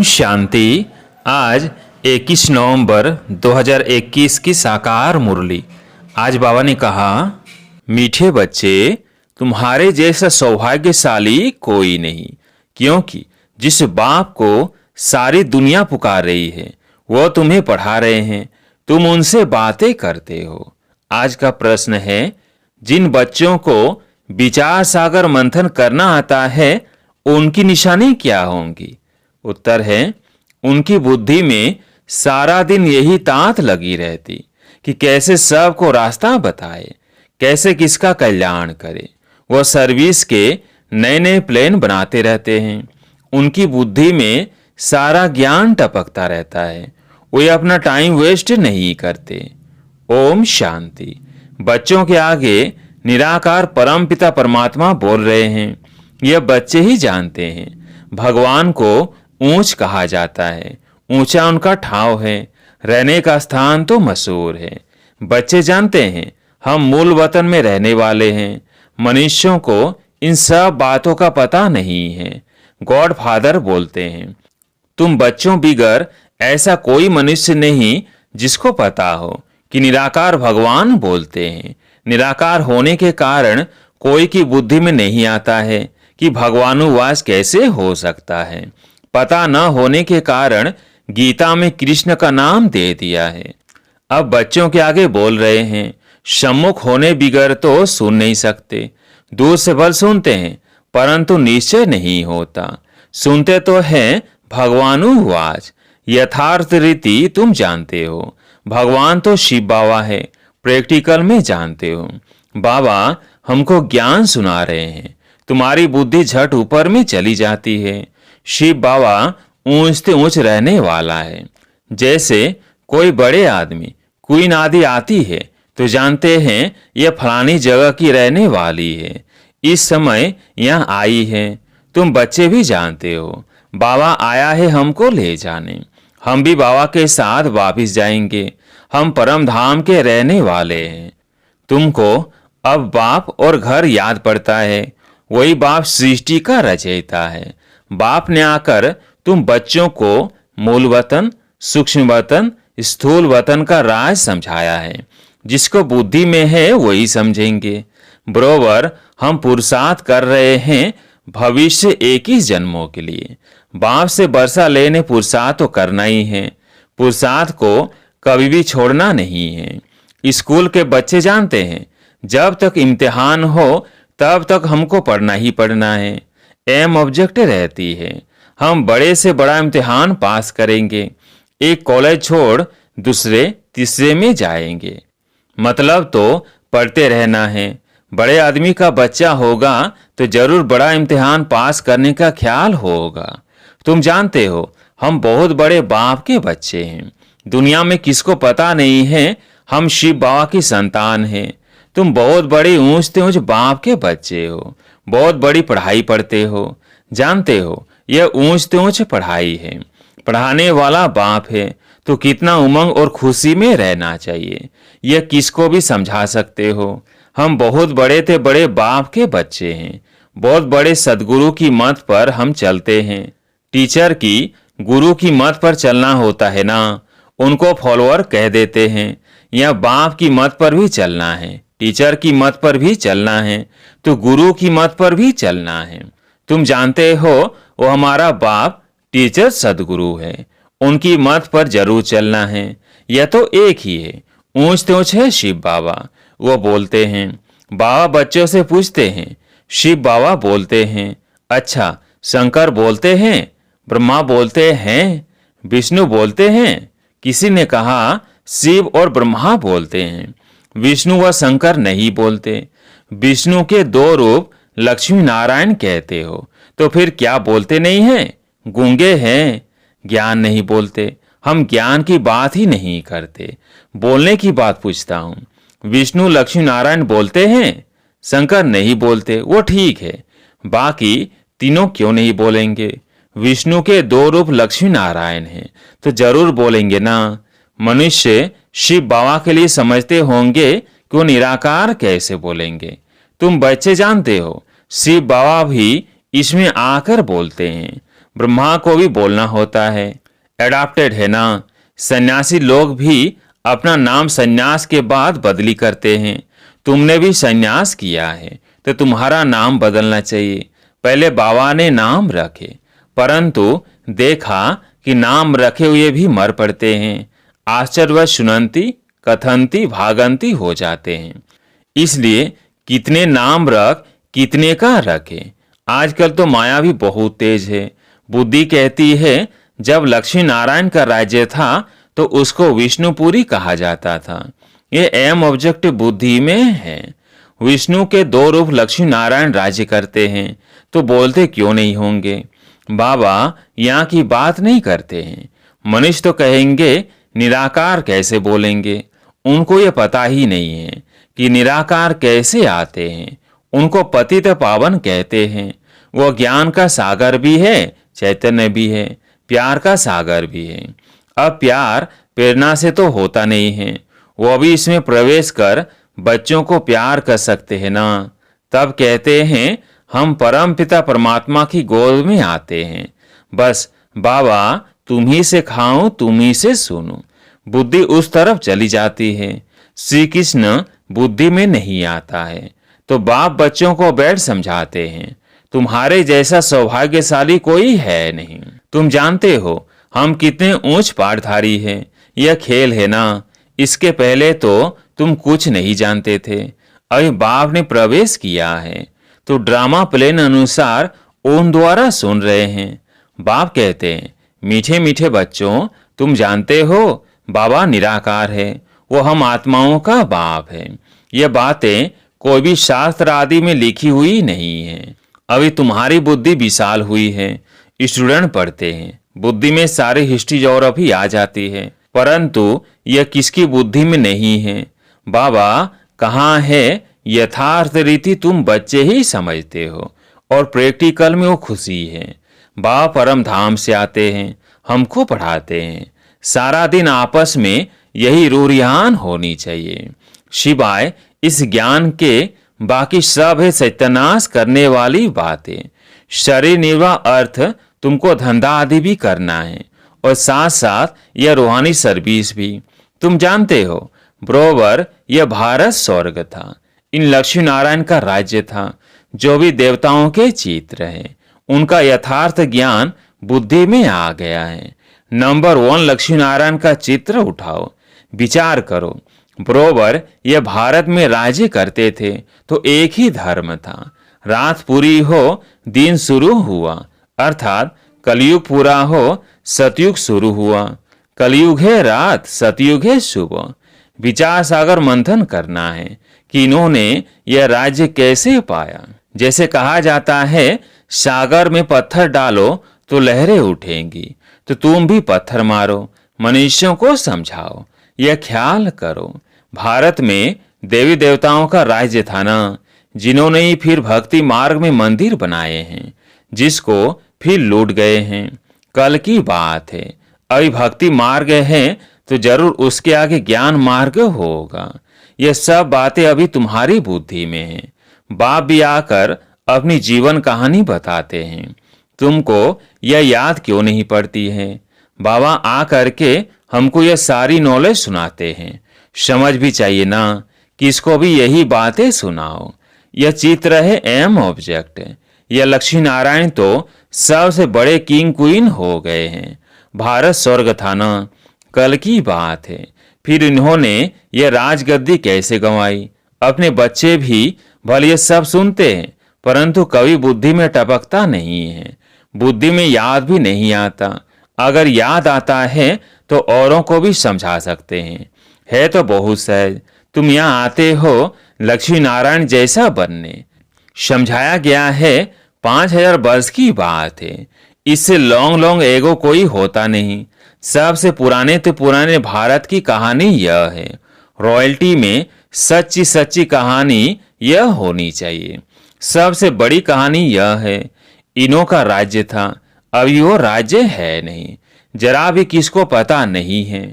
ओम शांति। आज 21 नवंबर 2021 की साकार मुरली। आज बाबा ने कहा, मीठे बच्चे, तुम्हारे जैसा सौभाग्यशाली कोई नहीं, क्योंकि जिस बाप को सारी दुनिया पुकार रही है वो तुम्हें पढ़ा रहे हैं, तुम उनसे बातें करते हो। आज का प्रश्न है, जिन बच्चों को विचार सागर मंथन करना आता है उनकी निशानी क्या होंगी? उत्तर है, उनकी बुद्धि में सारा दिन यही तात लगी रहती कि कैसे सबको रास्ता बताए, कैसे किसका कल्याण करे। वो सर्विस के नए नए प्लान बनाते रहते हैं। उनकी बुद्धि में सारा ज्ञान टपकता रहता है, वे अपना टाइम वेस्ट नहीं करते। ओम शांति। बच्चों के आगे निराकार परमपिता परमात्मा बोल रहे हैं। यह बच्चे ही जानते हैं। भगवान को ऊंच कहा जाता है, ऊंचा उनका ठाव है, रहने का स्थान तो मशहूर है। बच्चे जानते हैं हम मूल वतन में रहने वाले हैं। मनुष्यों को इन सब बातों का पता नहीं है। गॉड फादर बोलते हैं, तुम बच्चों बिगर ऐसा कोई मनुष्य नहीं जिसको पता हो कि निराकार भगवान बोलते हैं। निराकार होने के कारण कोई की बुद्धि में नहीं आता है कि भगवानुवास कैसे हो सकता है। पता न होने के कारण गीता में कृष्ण का नाम दे दिया है। अब बच्चों के आगे बोल रहे हैं, सम्मुख होने बिगर तो सुन नहीं सकते। दूर से भल सुनते हैं परंतु निश्चय नहीं होता। सुनते तो हैं भगवानुवाच, यथार्थ रीति तुम जानते हो। भगवान तो शिव बाबा है, प्रैक्टिकल में जानते हो। बाबा हमको ज्ञान सुना रहे हैं, तुम्हारी बुद्धि झट ऊपर में चली जाती है। शिव बाबा ऊंच से ऊंच रहने वाला है। जैसे कोई बड़े आदमी क्वीन आदि आती है तो जानते हैं यह फलानी जगह की रहने वाली है, इस समय यहाँ आई है। तुम बच्चे भी जानते हो बाबा आया है हमको ले जाने। हम भी बाबा के साथ वापिस जाएंगे। हम परम धाम के रहने वाले हैं। तुमको अब बाप और घर याद पड़ता है। वही बाप सृष्टि का रचयिता है। बाप ने आकर तुम बच्चों को मूल वतन, सूक्ष्म वतन, स्थूल वतन का राज समझाया है। जिसको बुद्धि में है वही समझेंगे। बरोबर हम पुरुषार्थ कर रहे हैं भविष्य 21 जन्मों के लिए। बाप से बरसा लेने पुरुषार्थ तो करना ही है। पुरुषार्थ को कभी भी छोड़ना नहीं है। स्कूल के बच्चे जानते हैं जब तक इम्तिहान हो तब तक हमको पढ़ना ही पढ़ना है। एम ऑब्जेक्ट रहती है, हम बड़े से बड़ा इम्तिहान पास करेंगे। एक कॉलेज छोड़ दूसरे तीसरे में जाएंगे। मतलब तो पढ़ते रहना है। बड़े आदमी का बच्चा होगा तो जरूर बड़ा इम्तिहान पास करने का ख्याल होगा। तुम जानते हो हम बहुत बड़े बाप के बच्चे हैं। दुनिया में किसको पता नहीं है हम शिव बाबा की संतान हैं। तुम बहुत बड़े ऊंच ऊंच बाप के बच्चे हो, बहुत बड़ी पढ़ाई पढ़ते हो। जानते हो यह ऊंच ऊंच पढ़ाई है, पढ़ाने वाला बाप है तो कितना उमंग और खुशी में रहना चाहिए, यह किसको भी समझा सकते हो। हम बहुत बड़े थे बड़े बाप के बच्चे हैं। बहुत बड़े सदगुरु की मत पर हम चलते हैं। टीचर की गुरु की मत पर चलना होता है ना, उनको फॉलोअर कह देते हैं। या बाप की मत पर भी चलना है, टीचर की मत पर भी चलना है, तो गुरु की मत पर भी चलना है। तुम जानते हो वो हमारा बाप टीचर सदगुरु है, उनकी मत पर जरूर चलना है। यह तो एक ही है, ऊंच तो ऊंच है शिव बाबा। वो बोलते हैं, बाबा बच्चों से पूछते हैं। शिव बाबा बोलते हैं, अच्छा शंकर बोलते हैं, ब्रह्मा बोलते हैं, विष्णु बोलते हैं। किसी ने कहा शिव और ब्रह्मा बोलते हैं, विष्णु व शंकर नहीं बोलते। विष्णु के दो रूप लक्ष्मी नारायण कहते हो तो फिर क्या बोलते नहीं हैं? गूंगे हैं, ज्ञान नहीं बोलते। हम ज्ञान की बात ही नहीं करते, बोलने की बात पूछता हूँ। विष्णु लक्ष्मी नारायण बोलते हैं, शंकर नहीं बोलते, वो ठीक है। बाकी तीनों क्यों नहीं बोलेंगे? विष्णु के दो रूप लक्ष्मी नारायण हैं तो जरूर बोलेंगे ना। मनुष्य शिव बाबा के लिए समझते होंगे कि वो निराकार कैसे बोलेंगे। तुम बच्चे जानते हो शिव बाबा भी इसमें आकर बोलते हैं। ब्रह्मा को भी बोलना होता है। एडाप्टेड है ना। सन्यासी लोग भी अपना नाम सन्यास के बाद बदली करते हैं। तुमने भी सन्यास किया है तो तुम्हारा नाम बदलना चाहिए। पहले बाबा ने नाम रखे, परंतु देखा कि नाम रखे हुए भी मर पड़ते हैं। आश्चर्यवश सुनंती कथंती भागंती हो जाते हैं। इसलिए कितने नाम रख, कितने का रखे। आजकल तो माया भी बहुत तेज है। बुद्धि कहती है जब लक्ष्मी नारायण का राज्य था तो उसको विष्णुपुरी कहा जाता था। ये एम ऑब्जेक्ट बुद्धि में है। विष्णु के दो रूप लक्ष्मी नारायण राज्य करते हैं तो बोलते क्यों नहीं होंगे। बाबा यहाँ की बात नहीं करते हैं। मनुष्य तो कहेंगे निराकार कैसे बोलेंगे। उनको ये पता ही नहीं है कि निराकार कैसे आते हैं। उनको पतित पावन कहते हैं। वो ज्ञान का सागर भी है, चैतन्य भी है, प्यार का सागर भी है। अब प्यार प्रेरणा से तो होता नहीं है। वो भी इसमें प्रवेश कर बच्चों को प्यार कर सकते हैं ना। तब कहते हैं हम परम पिता परमात्मा की गोद में आते हैं। बस बाबा तुम ही से खाऊं, तुम ही से सुनूं। बुद्धि उस तरफ चली जाती है। श्री कृष्ण बुद्धि में नहीं आता है तो बाप बच्चों को बैठ समझाते हैं तुम्हारे जैसा सौभाग्यशाली कोई है नहीं। तुम जानते हो हम कितने ऊंच पाठधारी हैं। यह खेल है ना। इसके पहले तो तुम कुछ नहीं जानते थे। अभी बाप ने प्रवेश किया है तो ड्रामा प्लेन अनुसार ओम द्वारा सुन रहे हैं। बाप कहते हैं मीठे मीठे बच्चों तुम जानते हो बाबा निराकार है। वो हम आत्माओं का बाप है। ये बातें कोई भी शास्त्र आदि में लिखी हुई नहीं है। अभी तुम्हारी बुद्धि विशाल हुई है। स्टूडेंट पढ़ते हैं, बुद्धि में सारी हिस्ट्री ज्योग्राफी आ जाती है, परंतु यह किसकी बुद्धि में नहीं है। बाबा कहाँ है यथार्थ रीति तुम बच्चे ही समझते हो और प्रैक्टिकल में वो खुशी है। बाबा परम धाम से आते हैं, हमको पढ़ाते हैं। सारा दिन आपस में यही रूरियान होनी चाहिए। शिवाय इस ज्ञान के बाकी सब है सत्यानाश करने वाली बातें। शरीर निर्वाह अर्थ तुमको धंधा आदि भी करना है और साथ साथ यह रूहानी सर्विस भी। तुम जानते हो बरोबर यह भारत स्वर्ग था। इन लक्ष्मी नारायण का राज्य था। जो भी देवताओं के चित्र हैं उनका यथार्थ ज्ञान बुद्धि में आ गया है। नंबर 1 लक्ष्मी नारायण का चित्र उठाओ, विचार करो। बरोबर यह भारत में राज्य करते थे तो एक ही धर्म था। रात पूरी हो दिन शुरू हुआ, अर्थात कलयुग पूरा हो सतयुग शुरू हुआ। कलयुग है रात, सतयुग है सुबह। विचार सागर मंथन करना है कि इन्होंने यह राज्य कैसे पाया। जैसे कहा जाता है सागर में पत्थर डालो तो लहरें उठेंगी, तो तुम भी पत्थर मारो, मनुष्यों को समझाओ, यह ख्याल करो। भारत में देवी देवताओं का राज्य था ना, जिन्होंने ही फिर भक्ति मार्ग में मंदिर बनाए हैं, जिसको फिर लूट गए हैं। कल की बात है। अभी भक्ति मार्ग है तो जरूर उसके आगे ज्ञान मार्ग होगा। यह सब बातें अभी तुम्हारी बुद्धि में हैं। बाप भी आकर अपनी जीवन कहानी बताते हैं। तुमको यह याद क्यों नहीं पड़ती है? बाबा आ करके हमको यह सारी नॉलेज सुनाते हैं। समझ भी चाहिए ना, किसको भी यही बातें सुनाओ। यह चित्र है एम ऑब्जेक्ट। यह लक्ष्मी नारायण तो सबसे बड़े किंग क्वीन हो गए हैं। भारत स्वर्ग था ना, कल की बात है। फिर इन्होंने यह राजगद्दी कैसे गंवाई। अपने बच्चे भी भले ये सब सुनते हैं, परंतु कभी बुद्धि में टपकता नहीं है। बुद्धि में याद भी नहीं आता। अगर याद आता है तो औरों को भी समझा सकते हैं। है तो बहुत सहज। तुम यहाँ आते हो लक्ष्मी नारायण जैसा बनने। समझाया गया है 5000 वर्ष की बात है। इससे लॉन्ग एगो कोई होता नहीं। सबसे पुराने तो पुराने भारत की कहानी यह है। रॉयल्टी में सच्ची सच्ची कहानी यह होनी चाहिए। सबसे बड़ी कहानी यह है, इनों का राज्य था, अभी वो राज्य है नहीं। जरा भी किसको पता नहीं है।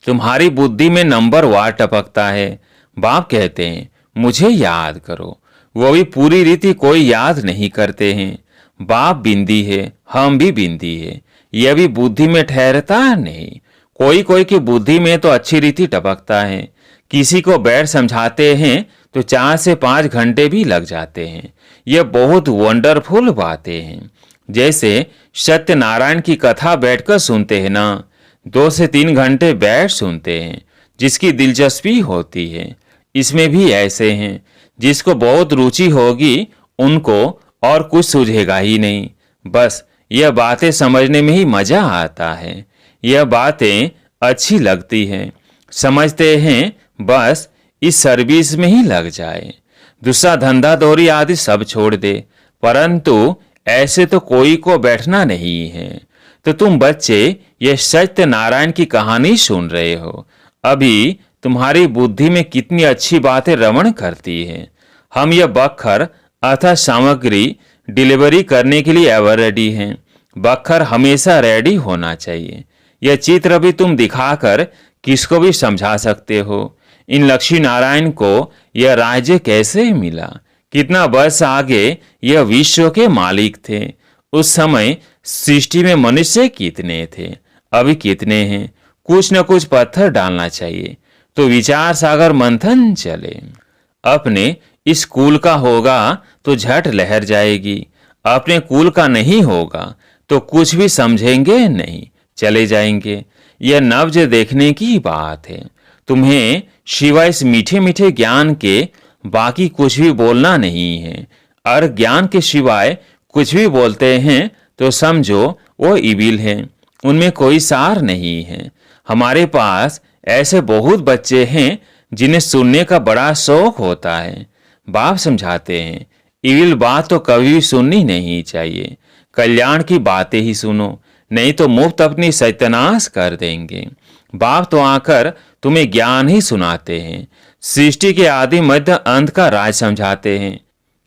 तुम्हारी बुद्धि में नंबर वार टपकता है। बाप कहते हैं मुझे याद करो, वो भी पूरी रीति कोई याद नहीं करते हैं। बाप बिंदी है, हम भी बिंदी है, यह भी बुद्धि में ठहरता नहीं। कोई कोई की बुद्धि में तो अच्छी रीति टपकता है। किसी को बैठ समझाते हैं तो 4 से 5 घंटे भी लग जाते हैं। यह बहुत वंडरफुल बातें हैं। जैसे सत्यनारायण की कथा बैठकर सुनते हैं ना, 2 से 3 घंटे बैठ सुनते हैं, जिसकी दिलचस्पी होती है। इसमें भी ऐसे हैं, जिसको बहुत रुचि होगी उनको और कुछ सूझेगा ही नहीं। बस यह बातें समझने में ही मजा आता है। यह बातें अच्छी लगती हैं, समझते हैं, बस इस सर्विस में ही लग जाए, दूसरा धंधा दौरी आदि सब छोड़ दे। परंतु ऐसे तो कोई को बैठना नहीं है। तो तुम बच्चे ये सत्यनारायण की कहानी सुन रहे हो। अभी तुम्हारी बुद्धि में कितनी अच्छी बातें रमण करती है। हम यह बखर अर्थात सामग्री डिलीवरी करने के लिए एवर रेडी हैं। बखर हमेशा रेडी होना चाहिए। यह चित्र भी तुम दिखाकर किसको भी समझा सकते हो। इन लक्ष्मी नारायण को यह राज्य कैसे मिला, कितना वर्ष आगे यह विश्व के मालिक थे। उस समय सृष्टि में मनुष्य कितने थे, अभी कितने हैं। कुछ न कुछ पत्थर डालना चाहिए तो विचार सागर मंथन चले। अपने इस कुल का होगा तो झट लहर जाएगी, अपने कुल का नहीं होगा तो कुछ भी समझेंगे नहीं, चले जाएंगे। यह नब्ज देखने की बात है। तुम्हें शिवाय इस मीठे मीठे ज्ञान के बाकी कुछ भी बोलना नहीं है। और ज्ञान के सिवाय कुछ भी बोलते हैं तो समझो वो इविल है, उनमें कोई सार नहीं है। हमारे पास ऐसे बहुत बच्चे हैं जिन्हें सुनने का बड़ा शौक होता है। बाप समझाते हैं, इविल बात तो कभी भी सुननी नहीं चाहिए, कल्याण की बातें ही सुनो, नहीं तो मुफ्त अपनी सत्यानाश कर देंगे। बाप तो आकर तुम्हें ज्ञान ही सुनाते हैं, सृष्टि के आदि मध्य अंत का राज समझाते हैं।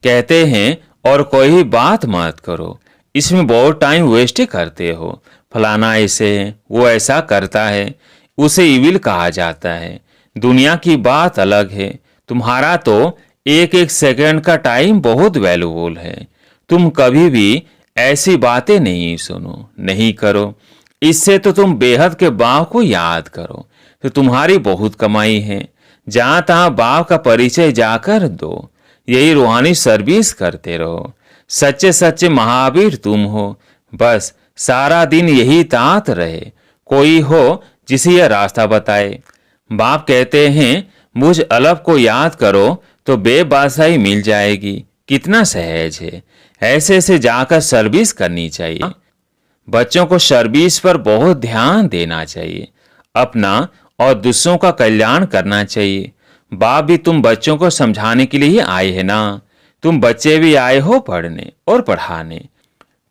कहते हैं और कोई बात मत करो, इसमें बहुत टाइम वेस्ट करते हो। फलाना ऐसे है, वो ऐसा करता है, उसे इविल कहा जाता है। दुनिया की बात अलग है, तुम्हारा तो एक एक सेकंड का टाइम बहुत वैल्यूबल है। तुम कभी भी ऐसी बातें नहीं सुनो, नहीं करो। इससे तो तुम बेहद के बाप को याद करो तो तुम्हारी बहुत कमाई है। जहां तहां बाप का परिचय जाकर दो, यही रूहानी सर्विस करते रहो। सच्चे सच्चे महावीर तुम हो। बस सारा दिन यही तात रहे, कोई हो जिसे यह रास्ता बताए। बाप कहते हैं मुझ अलग को याद करो तो बेबासाई मिल जाएगी। कितना सहज है। ऐसे ऐसे जाकर सर्विस करनी चाहिए। बच्चों को सर्विस पर बहुत ध्यान देना चाहिए, अपना और दूसरों का कल्याण करना चाहिए। बाप भी तुम बच्चों को समझाने के लिए ही आए हैं ना। तुम बच्चे भी आए हो पढ़ने और पढ़ाने,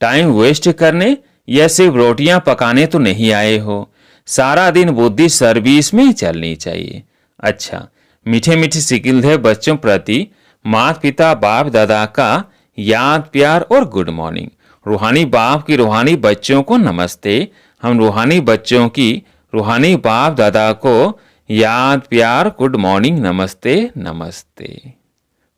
टाइम वेस्ट करने या सिर्फ रोटियां पकाने तो नहीं आए हो। सारा दिन बुद्धि सर्विस में चलनी चाहिए। अच्छा, मीठे मीठे सिकिलधे बच्चों प्रति माता पिता बाप दादा का याद प्यार और गुड मॉर्निंग। रूहानी बाप की रूहानी बच्चों को नमस्ते। हम रूहानी बच्चों की रूहानी बाप दादा को याद प्यार गुड मॉर्निंग नमस्ते नमस्ते।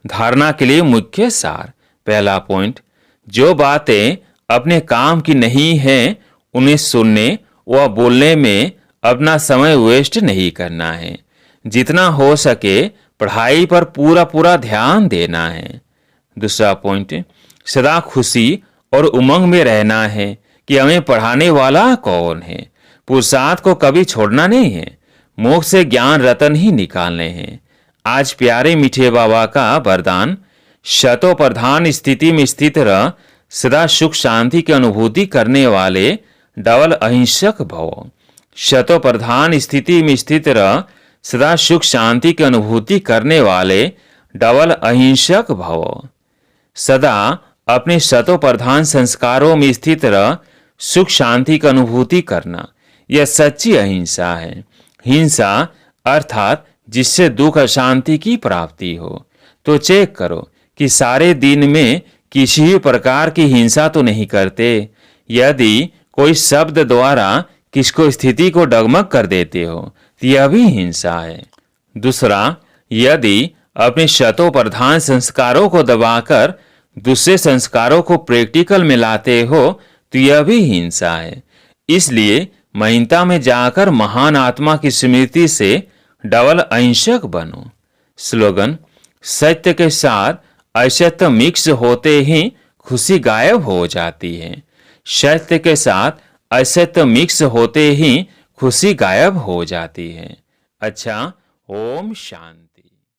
धारणा के लिए मुख्य सार। पहला पॉइंट, जो बातें अपने काम की नहीं है उन्हें सुनने व बोलने में अपना समय वेस्ट नहीं करना है। जितना हो सके पढ़ाई पर पूरा पूरा ध्यान देना है। दूसरा पॉइंट, सदा खुशी और उमंग में रहना है कि हमें पढ़ाने वाला कौन है। पुरुषार्थ को कभी छोड़ना नहीं है, मोक्ष से ज्ञान रतन ही निकालने हैं। आज प्यारे मीठे बाबा का वरदान, शतो प्रधान स्थिति में स्थित रह, सदा सुख शांति की अनुभूति करने वाले डबल अहिंसक भव। शतो प्रधान स्थिति में स्थित रह, सदा सुख शांति की अनुभूति करने वाले डबल अहिंसक भव। सदा अपने शतो प्रधान संस्कारों में स्थित रह सुख शांति की अनुभूति करना, यह सच्ची अहिंसा है। हिंसा अर्थात जिससे दुख अशांति की प्राप्ति हो। तो चेक करो कि सारे दिन में किसी भी प्रकार की हिंसा तो नहीं करते। यदि कोई शब्द द्वारा किसको स्थिति को डगमग कर देते हो तो यह भी हिंसा है। दूसरा, यदि अपने शतो प्रधान संस्कारों को दबाकर दूसरे संस्कारों को प्रैक्टिकल में लाते हो तो यह भी हिंसा है। इसलिए महिंता में जाकर महान आत्मा की स्मृति से डबल अहिंसक बनो। स्लोगन: सत्य के साथ असत्य मिक्स होते ही खुशी गायब हो जाती है। सत्य के साथ असत्य मिक्स होते ही खुशी गायब हो जाती है। अच्छा, ओम शांति।